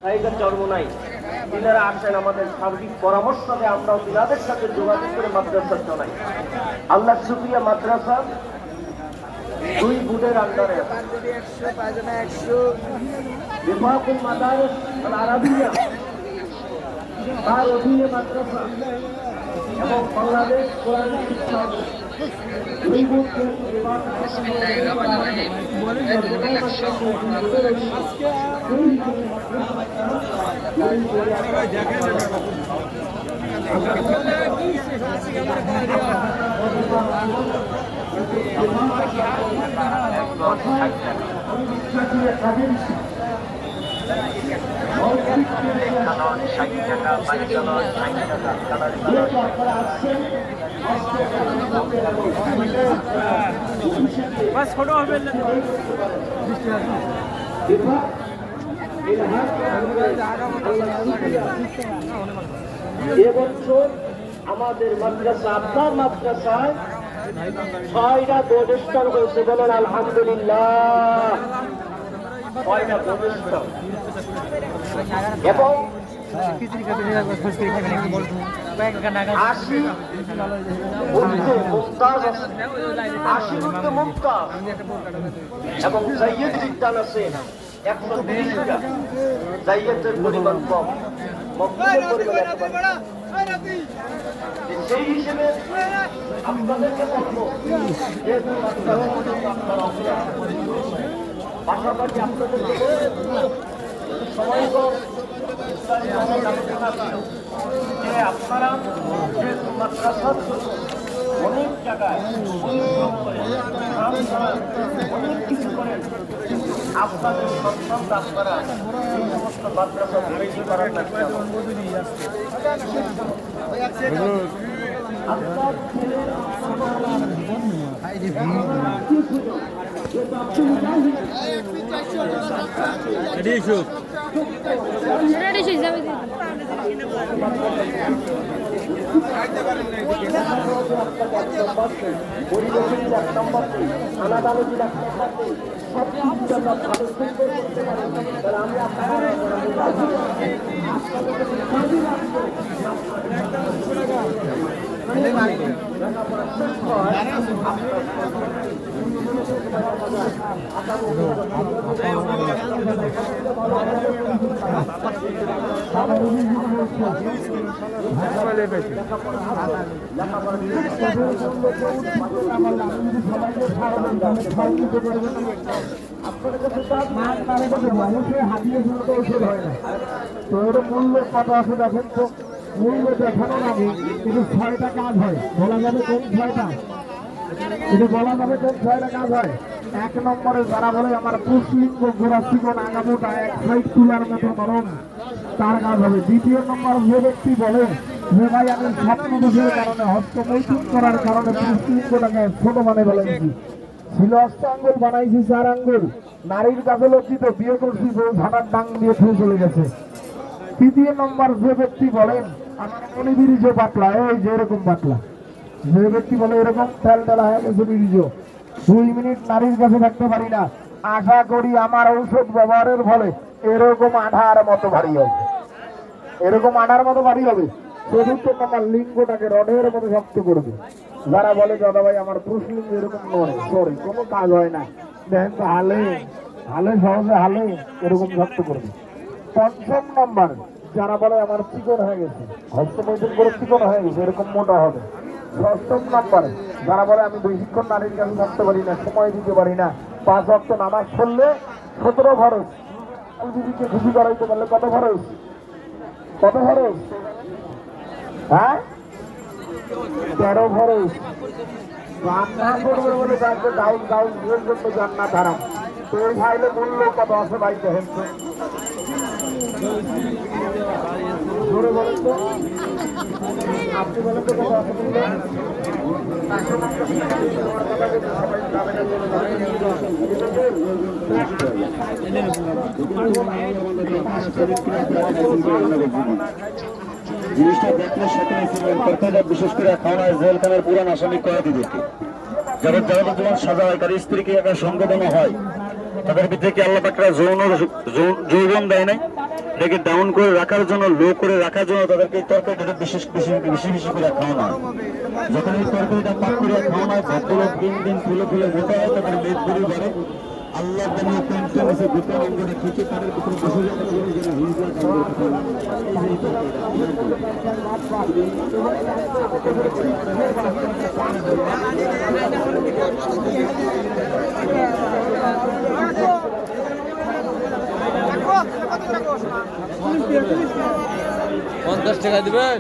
জায়গা চর্ম নাই। তিনারা আসেন আমাদের সার্বিক পরামর্শ দিয়ে আমরাও তিনাদের সাথে যোগাযোগ করে মাদ্রাসা চালাই। আল্লাহ শুকরিয়া, মাদ্রাসা 2 বুথের আন্ডারে বিভাগুল মাদারিস আল আরাবিয়া তার অধীনে মাদ্রাসা এবং বাংলাদেশ কোরআন শিক্ষা 2 বুথের বিভাগ बस फोटो এবছর আমাদের মাদ্রাসা, আপনার মাদ্রাসায় 6টা প্রতিষ্ঠান হয়েছে, বলেন আলহামদুলিল্লাহ। 6টা প্রতিষ্ঠান এবং 80 মুমতাজ এবং জাইয়েদ বিদ্যান আছে 120টা। জাইয়েদের পরিমাণ কম, সেই হিসেবে আপনাদেরকে বলবো পাশাপাশি আপনাদেরকে সময় কম, যে আপনারা মাদ্রাসার জন্য অনেক জায়গায় অনেক কিছু করেন, আপনাদের সন্তান আপনারা এই সমস্ত মাদ্রাসা তৈরি করার লাগবে। আপনার ছেলের পরিবেশের 1 নম্বর, আনাদানজির 1 নম্বর, সব কিছু ভালো সুন্দর করতে পারেন। তাহলে আমি মূল্য কত আছে দেখেন তো, মূল্য দেখানো লাগে কিন্তু 6টা কাজ হয়, বলা যাবে কোন 6টা, কিন্তু বলা যাবে কোন 6টা কাজ হয়। 1 নম্বরে যারা বলে আমার পুষ্লিঙ্গ গোড়া চিকন আগামোটা 1 সাইড তুলার মতো নরম, তার কাজ হবে। 2য় নম্বর যে ব্যক্তি বলে যে ভাই আমি স্বপ্ন দোষের কারণে হস্তমৈথুন করার কারণে পুষ্লিঙ্গটাকে ছোট মানে বলেছি, ছিল 8 আঙ্গুল বানাইছি 4 আঙ্গুল, নারীর কাছে লজ্জিত, বিয়ে করছি বউ ঝাঁটার ডাং দিয়ে ছুঁয়ে চলে গেছে। 3য় নম্বর যে ব্যক্তি বলেন আমার মনে বীর্য পাতলা, এই যে এরকম পাতলা, যে ব্যক্তি বলে এরকম তেল তেলা হয়ে গেছে বীর্য, 2 মিনিট নারীর কাছে থাকতে পারি না, আশা করি আমার ঔষধ ব্যবহারের ফলে এরকম আঠার মতো ভারী হবে, এরকম আঠার মতো ভারী হবে। 4র্থ নম্বর লিঙ্গটাকে রডের মতো শক্ত করবে। যারা বলে দাদা ভাই আমার পুরুষলিঙ্গ এরকম নয়, সরি কোনো কাজ হয় না, দেখেন তো হালে হালে সহজে হালে এরকম শক্ত করবে। 5ম নম্বর যারা বলে আমার চিকন হয়ে গেছে, হস্তমৈথুন করে চিকন হয়ে গেছে, এরকম মোটা হবে। 6ম নম্বরে যারা বলে আমি বেশিক্ষণ নারীর কাছে থাকতে পারি না, সময় দিতে পারি না, 5 ওয়াক্ত নামাজ পড়লে 17 ফরজ, দিদিকে খুশি করাইতে পারলে কত ফরজ, কত ফরজ, হ্যাঁ 13 ফরজ। রান্না করবে বলে তাকে ডাউন ডাউন এর জন্য জান্নাত হারাম। তো এই ফাইলে মূল্য কত আছে ভাই দেখেন তো, জোরে বলেন তো, আপনি বলেন তো কত আছে মূল্য। জিনিসটা দেখলে সকলে কর্তারা বিশেষ করে থানায় জেলখানার পুরান আসামি কয়েদিদেরকে যারা জগৎ সাজা হয়, তার স্ত্রীকে একটা সংবেদনা হয়, তাদের ভিতরে কি আল্লাহ পাকরা যৌবন দেয় নাই? এটাকে ডাউন করে রাখার জন্য, লো করে রাখার জন্য তাদেরকে এই তরকারিটা বেশি বেশি করে খাওয়ানো হয়। যখন এই তরকারিটা পাক করে খাওয়ানো হয়, ভাতগুলো দিন দিন ফুলে ফুলে মোটা হয়, তাদের মেদগুলি বাড়ে। আল্লাহ জানিয়ে পেন্টে এসে গোটা অঙ্গটা খেতে তাদের ভিতরে বসে যাবে, যেন হিজড়া কাজ করতে পারে। এই যে পঞ্চাশ টাকা দিবেন।